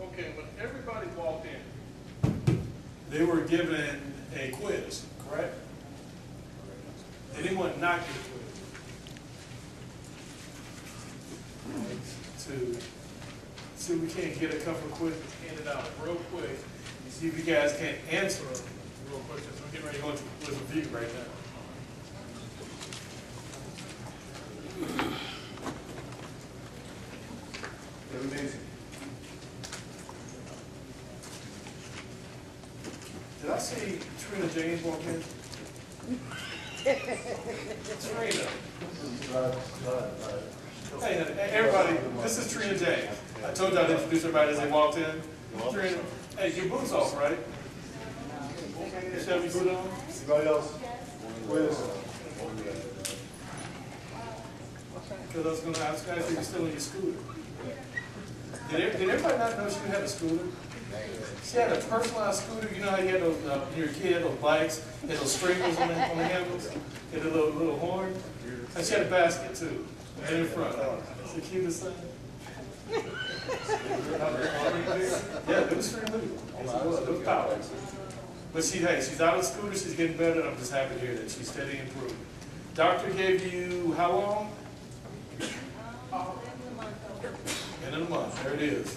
Okay, when everybody walked in, they were given a quiz, correct? Did anyone not get a quiz? To see if we can't get a couple of quizzes handed out real quick. See if you guys can answer them real quick, because we're getting ready to go into the quiz review right now. Did I see Trina James walk in? Trina. Hey, everybody, this is Trina James. I told y'all to introduce everybody as they walked in. Trina, hey, your boots off, right? You should have your boot on? Anybody else? Quiz. Because I was going to ask guys if you're still in your scooter. Did everybody not know she had a scooter? She had a personalized scooter. You know how you had those, when you were a kid, those bikes, had those stringers on the handles, had a little horn. And she had a basket too, right in front. It's the cutest thing. Yeah, it was pretty legal. It was power. But she's out of the scooter, she's getting better, and I'm just happy to hear that she's steady improving. Doctor gave you how long? End of the month, there it is.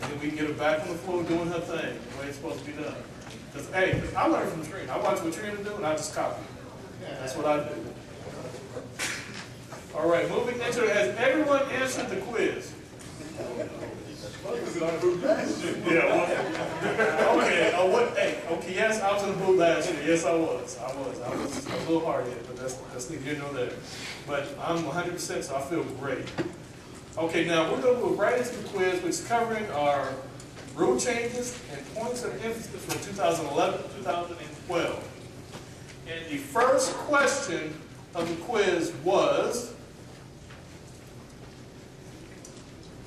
And then we can get her back on the floor doing her thing, the way it's supposed to be done. Because, hey, I learned from Trina. I watch what Trina do, and I just copy it. That's what I do. All right, moving into it. Has everyone answered the quiz? Yeah, well, okay. Okay, yes, I was in the booth last year. Yes, I was. I was a little hard-headed, but that's neither here nor there. But I'm 100%, so I feel great. Okay, now we're going to move right into the quiz, which is covering our rule changes and points of emphasis from 2011 to 2012. And the first question of the quiz was,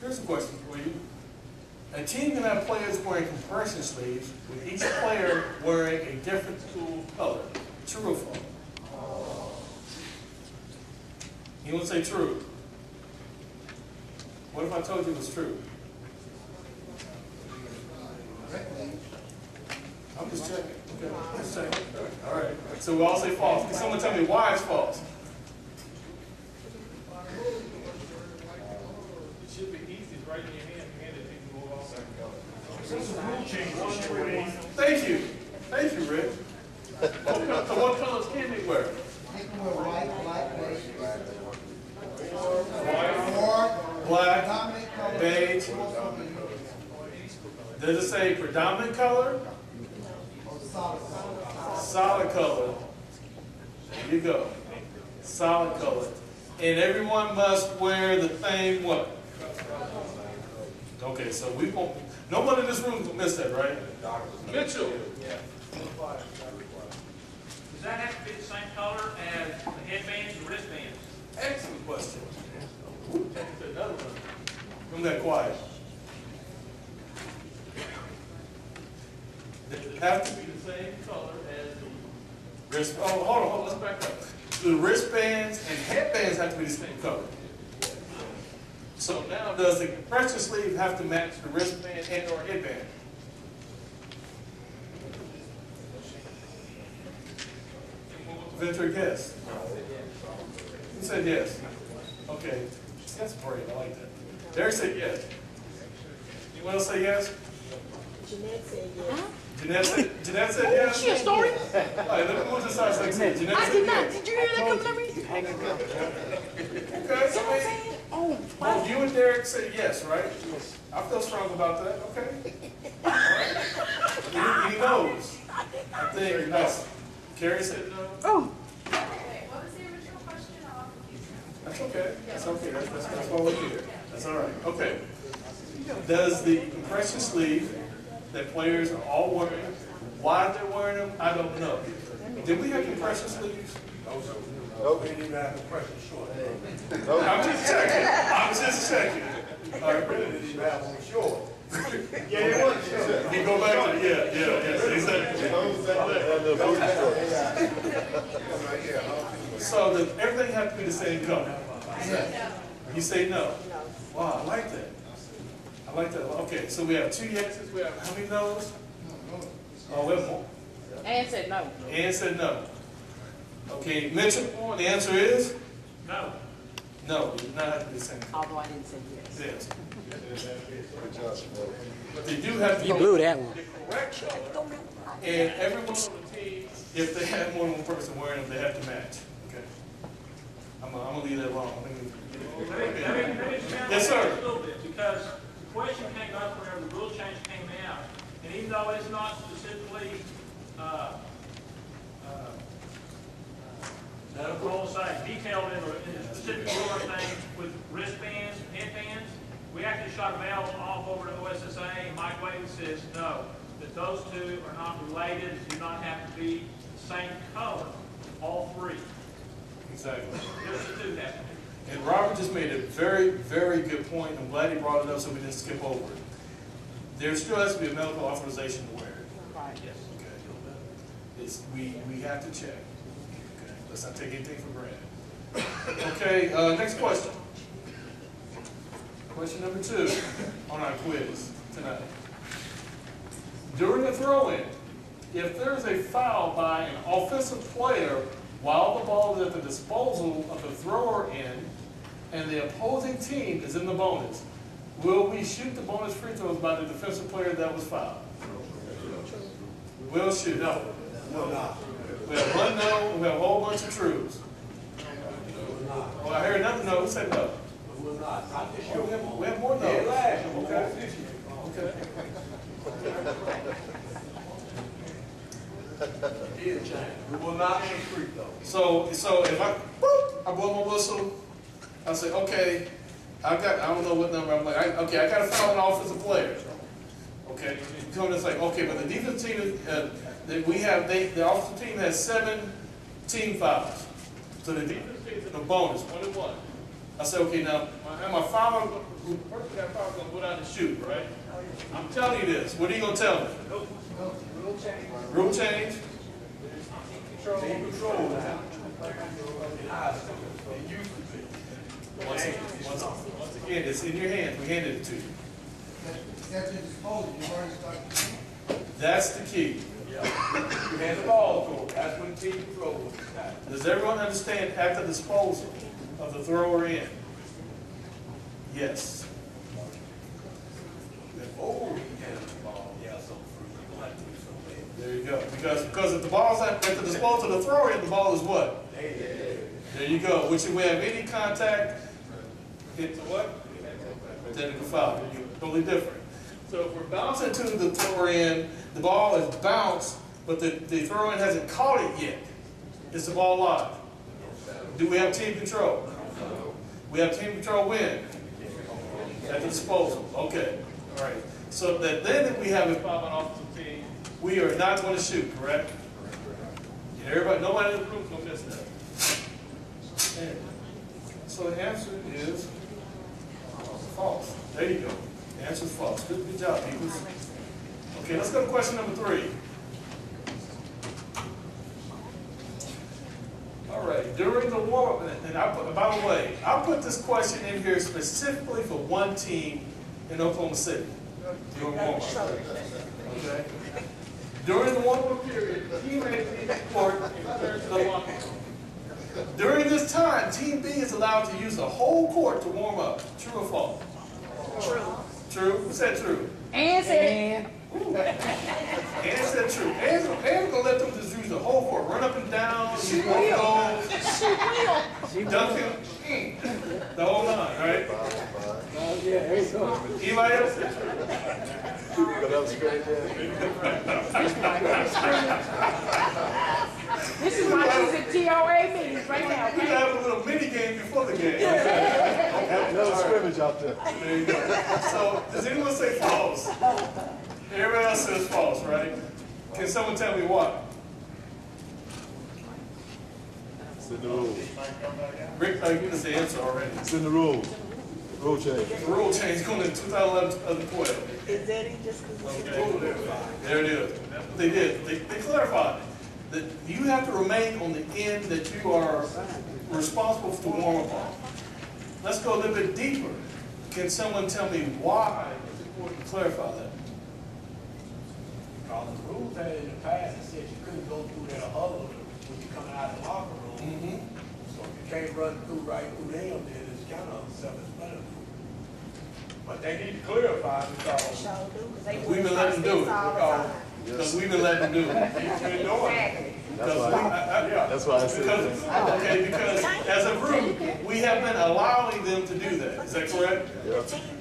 here's a question for you. A team can have players wearing compression sleeves, with each player wearing a different school color. True or false? You want to say true? What if I told you it was true? I'm just checking. Okay, just checking. All right. So we all say false. Can someone tell me why it's false? It should be easy. It's right in your hand. Thank you. Thank you, Rick. What colors can they wear? They can wear white, Black, beige. Does it say predominant color? Solid color. There you go. Solid color. And everyone must wear the same what? Okay, so we won't. No one in this room will miss that, right? Mitchell. Does that have to be the same color as the headbands and wristbands? Excellent question. Take to another one. Room that quiet. Does it have to be the same color as the wrist? Oh, hold on, let's back up. The wristbands and headbands have to be the same color. So now, does the compression sleeve have to match the wristband and or headband? Venture a guess. Who said yes? Okay. That's brave. I like that. Derek said yes. Anyone else say yes? Jeanette said yes. Jeanette said yes? She a story? All right, let me move this side so I can see. Jeanette I said did not. yes. Did you hear that coming to me? Okay, so well, you and Derek said yes, right? I feel strong about that. Okay. All right. He knows. I think that's. Carrie said no. Oh. Wait, what was the original question? That's okay. That's okay. That's why we're here. That's all right. Okay. Does the compression sleeve that players are all wearing, why they're wearing them, I don't know. Did we have compression sleeves? Nope. We didn't even have compression short. I'm just checking. All right, Really didn't even have one short. yeah, it was short. You go back to exactly. So does everything have to be the same color? Yeah. You say no. Wow, I like that. like that. Okay, so we have 2 yeses. We have how many no's? Oh, we have more. Ann said no. Ann said no. Okay, Mitchell, the answer is? No. No, it does not have to be the same. Although I didn't say yes. Yes. But they do have to You blew that one. the correct color. And every one of the teams, if they have more than one person wearing them, they have to match. Okay. I'm gonna leave that alone. Let me expand Yes, on that sir. a little bit, because the question came up whenever the rule change came out, and even though it's not specifically, detailed in the specific rule or thing with wristbands and headbands, we actually shot a mail off over to OSSA, and Mike Wade says no, that those two are not related, do not have to be the same color, all three. Exactly. Just the two have to be. And Robert just made a very, very good point. I'm glad he brought it up so we didn't skip over it. There still has to be a medical authorization to wear it. Right. Yes. Okay. We have to check. Okay. Let's not take anything for granted. Okay, next question. Question number 2 on our quiz tonight. During a throw-in, if there is a foul by an offensive player while the ball is at the disposal of the thrower end and the opposing team is in the bonus, will we shoot the bonus free throws by the defensive player that was fouled? We'll shoot. No. We have one no, and we have a whole bunch of trues. Well, I heard another no. Who said no? Oh, we have more no's. Okay. We will not shoot free throws. So if I blow my whistle, I say, okay, I don't know what number, I'm like, okay, I got to foul an offensive player. Okay, you come in and say, okay, but the defense team, the offensive team has 7 team fouls. So the defense team is in a bonus, 1-1. I say, okay, now, my fouler, the person that foul is going to go down and shoot, right? I'm telling you this. What are you going to tell me? Rule change? Team control now. Once again, it's in your hands. We handed it to you. That's your disposal, you already started. That's the key. You hand the ball to them. That's when team control will start. Does everyone understand at the disposal of the thrower in? Yes. Oh, he handed the ball. Yeah, so free. You don't have to do so bad. There you go. Because if the ball's at the disposal of the thrower in, the ball is what? There you go. Which if we have any contact, it's what? Technical foul. Totally different. So if we're bouncing to the thrower in, the ball is bounced, but the thrower in hasn't caught it yet. Is the ball live? Do we have team control? We have team control when? At the disposal. Okay. All right. So that then if we have a foul on offensive team, we are not going to shoot, correct? Yeah, everybody, nobody in the room is going to miss that. And so the answer is false. There you go. The answer is false. Good job, people. Okay, let's go to question number 3. All right, during the warm-up, and by the way, I put this question in here specifically for one team in Oklahoma City. During warm-up. Okay. During the warm-up period, teammates leave the court and return to the locker room. During this time, Team B is allowed to use the whole court to warm up. True or false? True. True? Who said true? Ann said Ann said true. Ann's going to let them just use the whole court. Run up and down, She walk will. goals, She will. dunk him, the whole nine, right? Anybody else said true? This is why she's at TOA meetings right now, We can okay? have a little mini game before the game. No scrimmage out there. There you go. So, does anyone say false? Everybody else says false, right? Can someone tell me why? It's in the rules. Rick, you know the answer already. It's in the rules. Rule change. The rule change going in 2011, 2012. Is that it just because Okay. There it is. That's what they did. They clarified it. That you have to remain on the end that you are responsible for the warm-up on. Let's go a little bit deeper. Can someone tell me why Clarify that. Because the rules had in the past, it said you couldn't go through that huddle when you come out of the locker room. Mm-hmm. So if you can't run through right through them, then it's kind of self-explanatory. But they need to clarify because We've been letting them do it. Because we've been letting them do it. you've been doing it. That's why I said that. Okay, because as a group, we have been allowing them to do that. Is that correct?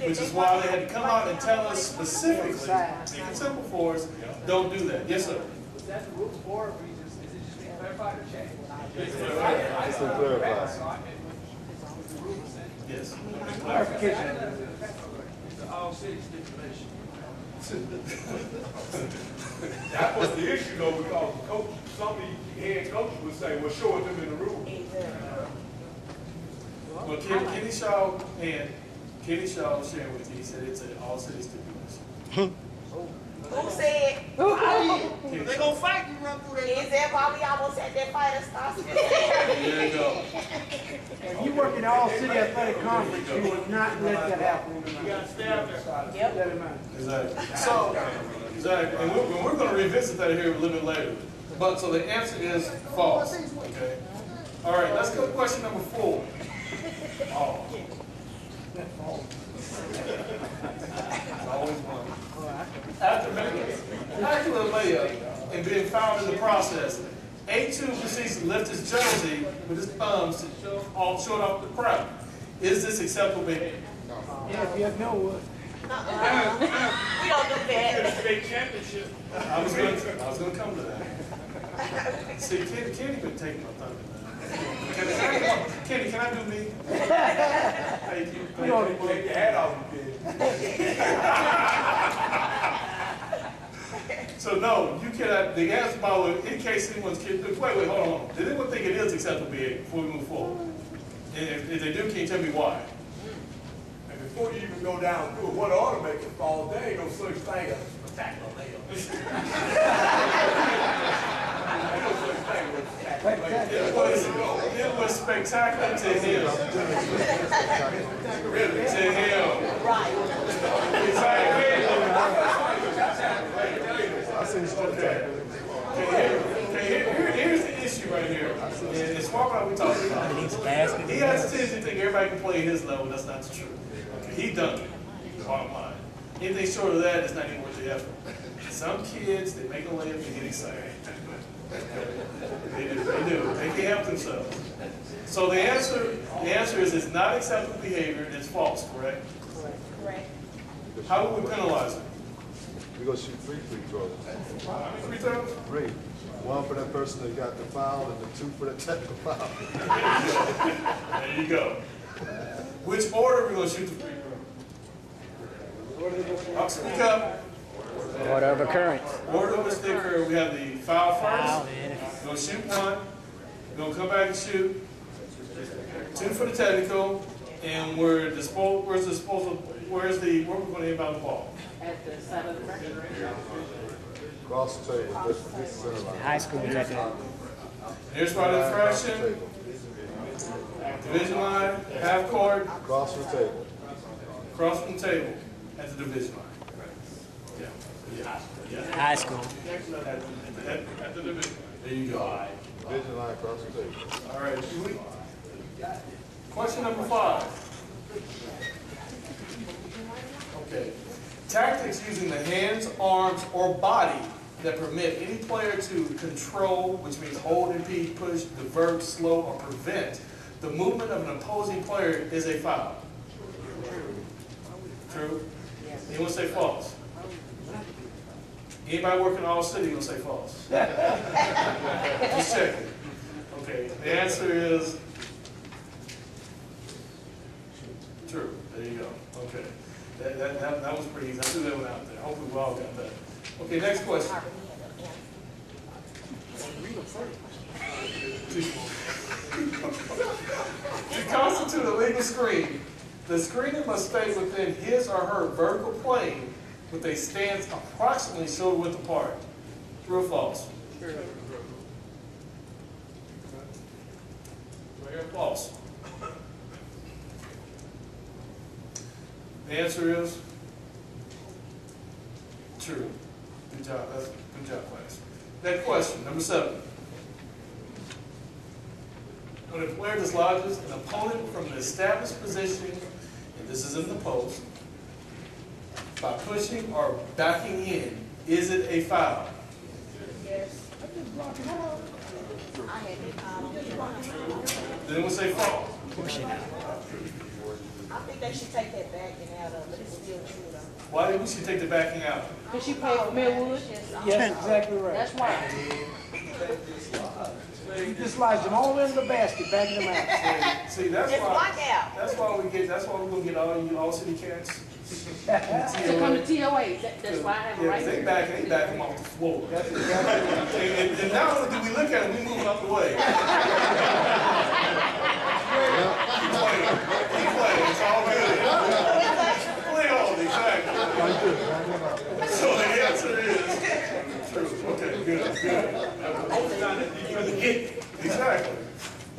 Which is why they had to come out and tell us specifically, make it simple for us, don't do that. Yes, sir. Was that the rule for reasons? Is it just being clarified or changed? Just to clarify. Yes. Clarification. It's the all city stipulation. That was the issue though, because the coach, some of the head coaches would say, well, show it them in the rules. Well, Kenny Shaw shared with you, he said it's an all city stipulation. Who said? They gonna fight you run through Is that why we almost had that fight at Star City? There you go. If you work in the all-city athletic conference, you would not let that happen. You gotta stay out there. Yep. Let it matter. Exactly. So, exactly, and we're going to revisit that here a little bit later. But so the answer is false. Okay. All right. Let's go to question number 4. Oh. Always one. After a layup and being fouled in the process, A2 proceeds to lift his jersey with his thumbs to show it off the crowd. Is this acceptable behavior? Yeah, if you have no wood. We don't do that. State championship. I was going to come to that. See, Kenny been taking my thunder, man. Kenny, can I do me? Thank you. You know, take your hat off a bit. So no, you cannot, the answer by in case anyone's kidding, wait, hold on. Did anyone think it is acceptable behavior before we move forward? And if they do, can you tell me why? And before you even go down through it, what ought to make it fall, there ain't no such thing as a spectacular layup. Ain't no such thing as a spectacular layup. It was spectacular to him. Really, to him. Right. I seen spectacular. Here's the issue right here. And Smart Guy we talking about. He has a tendency to think everybody can play his level. That's not true. Okay, he done it. Bottom line. Anything short of that is not even worth the effort. Some kids, they make a layup and get excited. They do. They can't help themselves. So the answer is it's not acceptable behavior and it's false, correct? Correct. How do we penalize it? We're going to shoot 3 free throws. How many free throws? 3. 1 for that person that got the foul and the 2 for the technical foul. There you go. Which order are we going to shoot the free throw? I'll speak up. Order of occurrence. Order of the sticker, we have the foul first. We're going to shoot 1. We're going to come back and shoot 2 for the technical. And where we going to inbound the ball? At the side of the front. Cross the table. This is center line. High school is at that. Here's right of Cross the infraction, table. division line, half court, Cross the table. across from the table at the division line. Yeah. High school. At the division. There you go. Division line across the table. All right. Question number 5. Okay. Tactics using the hands, arms, or body that permit any player to control, which means hold, impede, push, divert, slow, or prevent the movement of an opposing player is a foul. True? Anyone say false? Anybody working all city gonna say false? Just checking. Okay, the answer is true. There you go. Okay. That was pretty easy. I threw that one out there. Hopefully we all got that. Okay, next question. To constitute a legal screen, the screener must stay within his or her vertical plane with a stance approximately shoulder width apart. True or false? True. Right here, false. The answer is True. Good job. Good job, class. Next question, number 7. When a player dislodges an opponent from an established position, and this is in the post, by pushing or backing in, is it a foul? Yes. I had it, Then we'll say false. I think they should take that back and out of it, it's still true though. Why did we should take the backing out? Cause she paid for Millwood? Yes, exactly right. That's why. You just slice them all into the basket, backing them out. See, that's It's why. blackout. That's why we're gonna get all you all city cats. To come to TOA, that's why I have a Yeah, right. they back them off the floor. And not only do we look at them, we move out the way. Keep playing, it's all good. Play on, exactly. So the answer is true. Okay, good. Exactly.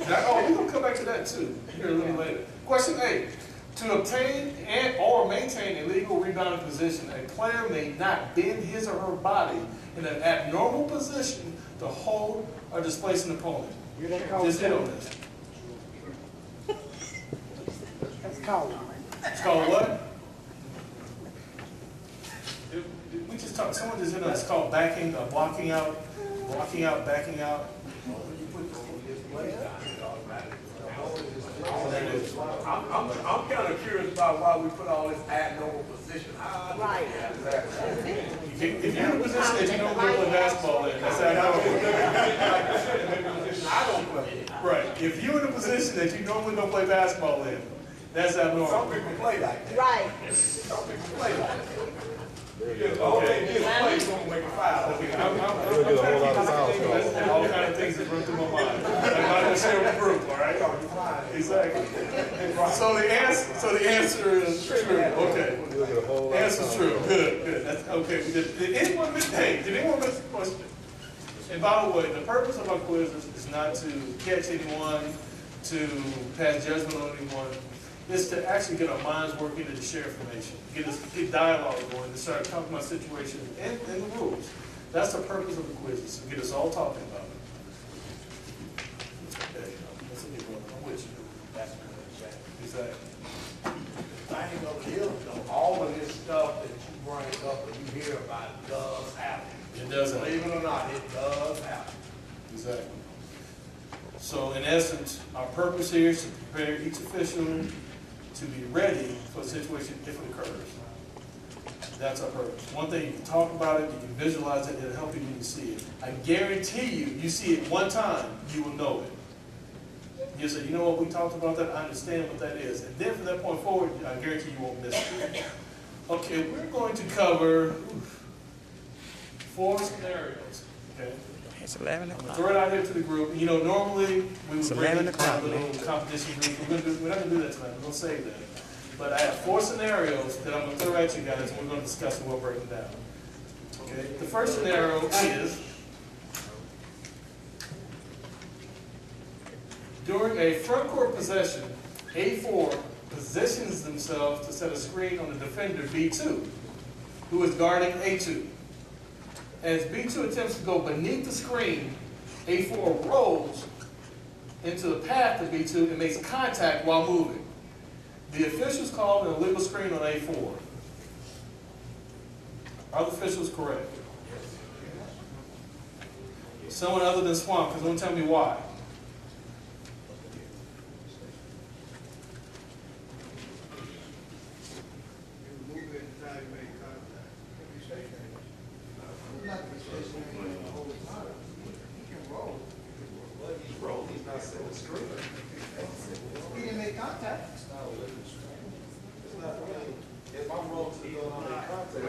Now, we're gonna come back to that too, here a little later. Question 8. To obtain or maintain a legal rebounding position, a player may not bend his or her body in an abnormal position to hold or displace an opponent. Just hit on this. That's called. It's called what? We just talked, someone just hit on it. It's called backing, blocking out, backing out. I'm kind of curious about why we put all this abnormal position. Right. If you're in a position that you don't want to play basketball in, that's abnormal. I don't play. Right. If you're in a position that you normally don't play basketball in, that's Some abnormal. people play like that. Right. Some people play like that. All they do is play, you're gonna make a foul. I'm trying to keep this thing, all kind of things that run through my mind. I'm not gonna share with the group, all right? Exactly. So the answer is true. Okay. Answer's true. Good. That's okay. Did anyone miss the question? And by the way, the purpose of our quiz is not to catch anyone, to pass judgment on anyone. It's to actually get our minds working and to share information, get dialogue going, to start talking about situations and the rules. That's the purpose of the quizzes, to get us all talking about it. Okay, that's a good one. I'm with you. Exactly. I ain't gonna deal with them. All of this stuff that you bring up and you hear about does happen. It does happen. Believe it or not, it does happen. Exactly. So in essence, our purpose here is to prepare each official to be ready for the situation if it occurs. That's our purpose. One thing, you can talk about it, you can visualize it, it'll help you when you see it. I guarantee you see it one time, you will know it. You say, you know what, we talked about that, I understand what that is. And then from that point forward, I guarantee you won't miss it. Okay, we're going to cover 4 scenarios, okay? It's 11 I'm o'clock. gonna throw it out here to the group. You know, normally we would It's bring 11 a o'clock, little man. competition group. We're not gonna do that tonight. We're gonna save that. But I have 4 scenarios that I'm gonna throw at you guys, and we're gonna discuss and we'll break them down. Okay. The first scenario is during a front court possession, A4 positions themselves to set a screen on the defender B2, who is guarding A2. As B2 attempts to go beneath the screen, A4 rolls into the path of B2 and makes contact while moving. The officials called an illegal screen on A4. Are the officials correct? Someone other than Swamp, because don't tell me why. He didn't make contact. If I'm wrong to go on a contact.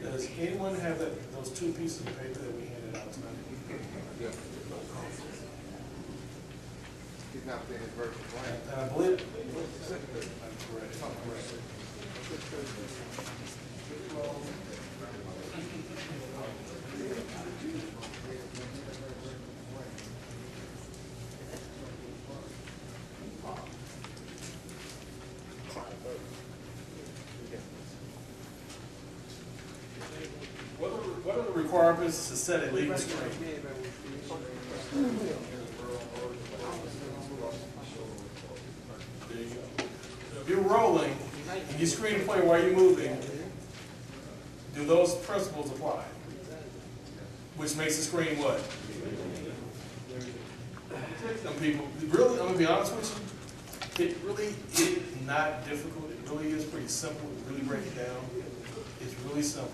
Does anyone have those 2 pieces of paper that we handed out tonight? He's not paying his version plan. And I believe, I'm correct, if I'm correct. requirements is to set a legal screen. There you go. So if you're rolling and you screen the player while you're moving, do those principles apply? Which makes the screen what? Some people, really, I'm gonna be honest with you, it really is not difficult. It really is pretty simple. Really break it down. It's really simple.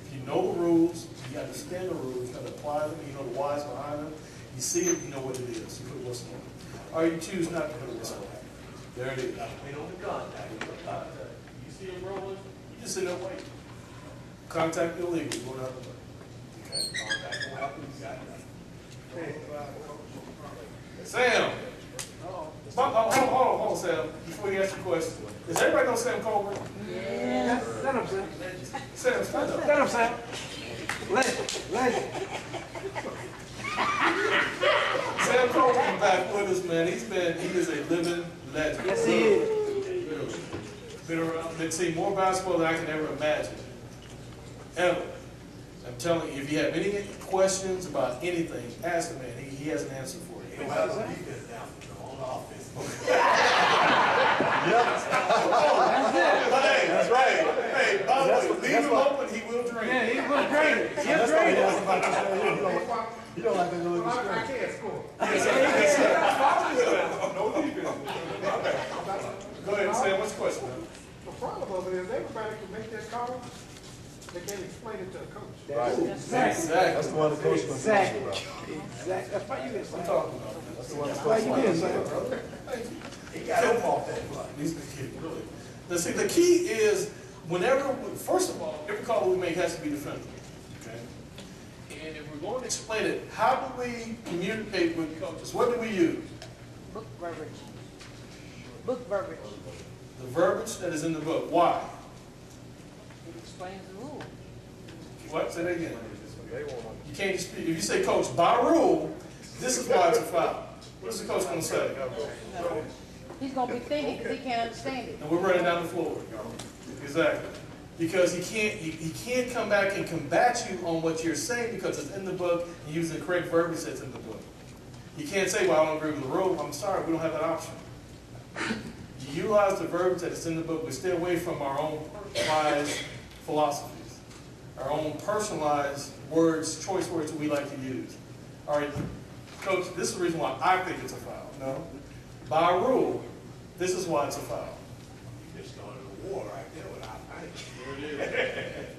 If you know the rules, you understand the rules, you gotta apply them, you know the whys behind them, you see it, you know what it is. You put a whistle on it. Or you choose not to put a whistle on it. There it is. Wait on the contact. You see it rolling, you just sit there and wait. Contact illegal, go down the way. Okay. Contact will happen, you got it. Sam. Hold on, Sam, before you ask your question. Does everybody know Sam Colbert? Yeah. Stand up, Sam. Sam, stand up. Stand up, Sam. Legend. Sam Colbert back with us, man. He is a living legend. Yes, he is. Been around, been seeing more basketball than I can ever imagine. Ever. I'm telling you, if you have any questions about anything, ask him, man. He has an answer for you. He'll have a defense down on the offense. That's right. Hey, by the way, leave him open, he will drain. Yeah, he will drain it. He'll drain it. You don't like that little I can't score. Go ahead, Sam, what's the question? The problem of it is everybody can make that call. They can't explain it to a coach. Right. Exactly. That's the one the coach was talking about. Exactly. That's why you get I'm talking about. That's the one the Why coach you was get talking about. He got him off that block. He's the kid, really. Now, see, the key is first of all, every call we make has to be defendable. Okay? And if we're going to explain it, how do we communicate with coaches? What do we use? Book verbiage. Book verbiage. The verbiage that is in the book. Why? It explains the rule. What? Say that again. You can't dispute. If you say, Coach, by rule, this is why it's a foul. What is the coach going to say? He's gonna be thinking because he can't understand it. And we're running down the floor. Exactly. Because he can't come back and combat you on what you're saying because it's in the book and using the correct verbiage that's in the book. You can't say, well, I don't agree with the rule. I'm sorry, we don't have that option. You utilize the verbiage that is in the book, but stay away from our own personalized philosophies, our own personalized words, choice words that we like to use. All right, Coach, this is the reason why I think it's a foul. No. By rule, this is why it's a foul. You just started a war right there without fighting.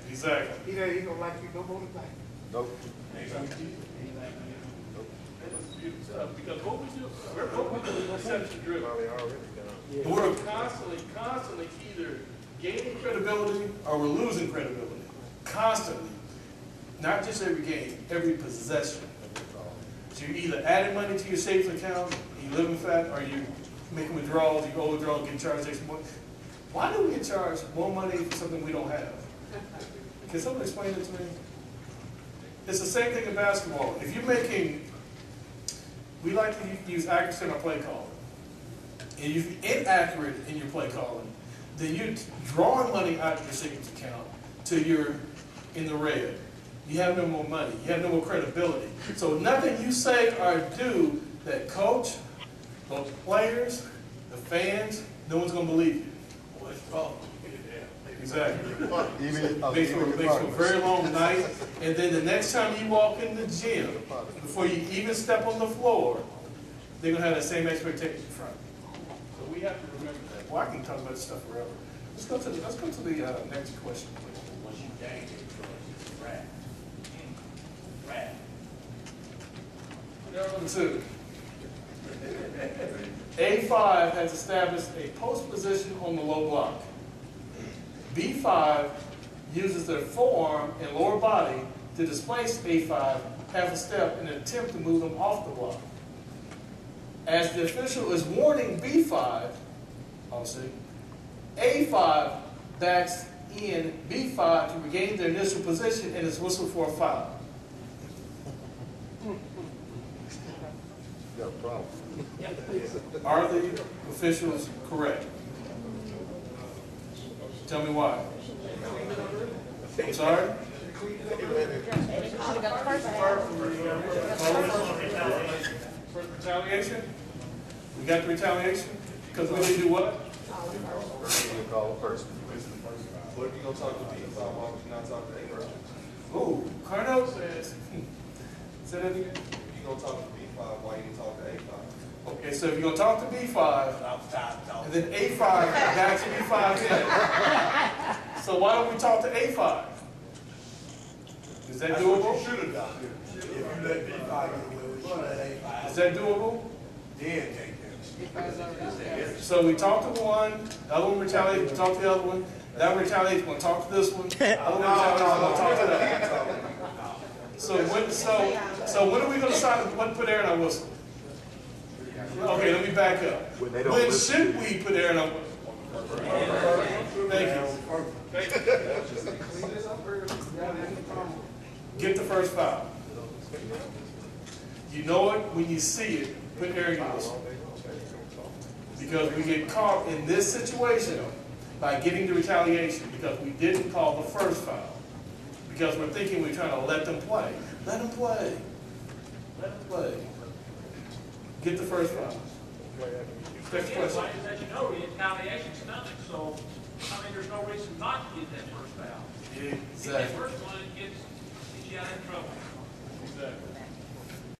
Exactly. He don't like you no more than that. Nope. Because what we do, we're perception driven. We're constantly either gaining credibility or we're losing credibility. Constantly. Not just every game, every possession. So you're either adding money to your savings account, you living fat, or you making withdrawals, you go withdrawal, getting charged extra money. Why do we get charged more money for something we don't have? Can someone explain it to me? It's the same thing in basketball. If you're making, we like to use accuracy in our play calling. And if you're inaccurate in your play calling, then you're drawing money out of your savings account till you're in the red. You have no more money. You have no more credibility. So nothing you say or do that coach, those players, the fans, no one's going to believe you. Well, it's wrong. Exactly. Even Makes for a very long night. And then the next time you walk in the gym, before you even step on the floor, they're going to have that same expectation from you. So we have to remember that. Well, I can talk about this stuff forever. Let's go to the next question, please. Once you gain it, it's rap. Rap. Number 2. A5 has established a post position on the low block. B5 uses their forearm and lower body to displace A5 half a step in an attempt to move them off the block. As the official is warning B5, obviously, A5 backs in B5 to regain their initial position and is whistled for a foul. You got a problem. Are the officials correct? Tell me why. I'm sorry? And he should've got the first foul. For retaliation? We got the retaliation? Because we didn't do what? You call a person. What if you gonna talk to B5, why would you not talk to A person? Oh, Carnell says, say that again? If you gonna talk to B5, why you didn't talk to A5? Okay, so if you're gonna talk to B5, I'm tired of talking. and then A5 backs B5 in. So why don't we talk to A5? Is that That's what doable? you should have done. If you let B5 get away with it, you should let A5. Is that doable? Then take them. So we talk to one, the other one retaliates, we talk to the other one, that one retaliates, we're gonna talk to this one, the other one retaliates, we're gonna talk to that one. So when are we gonna decide when to put air in our whistle? Okay, let me back up. When they don't When listen should to we put air in our whistle? Thank you. Get the first foul. You know it when you see it, put air in your whistle. Because we get caught in this situation by getting the retaliation because we didn't call the first foul. Because we're thinking we're trying to let them play. Let them play. Let them play. Get the first foul. Next Yeah, question. like that, you know, retaliation's coming, so, I mean, there's no reason not to get that first foul. Get that Exactly. first one, it gets you out of trouble. Exactly.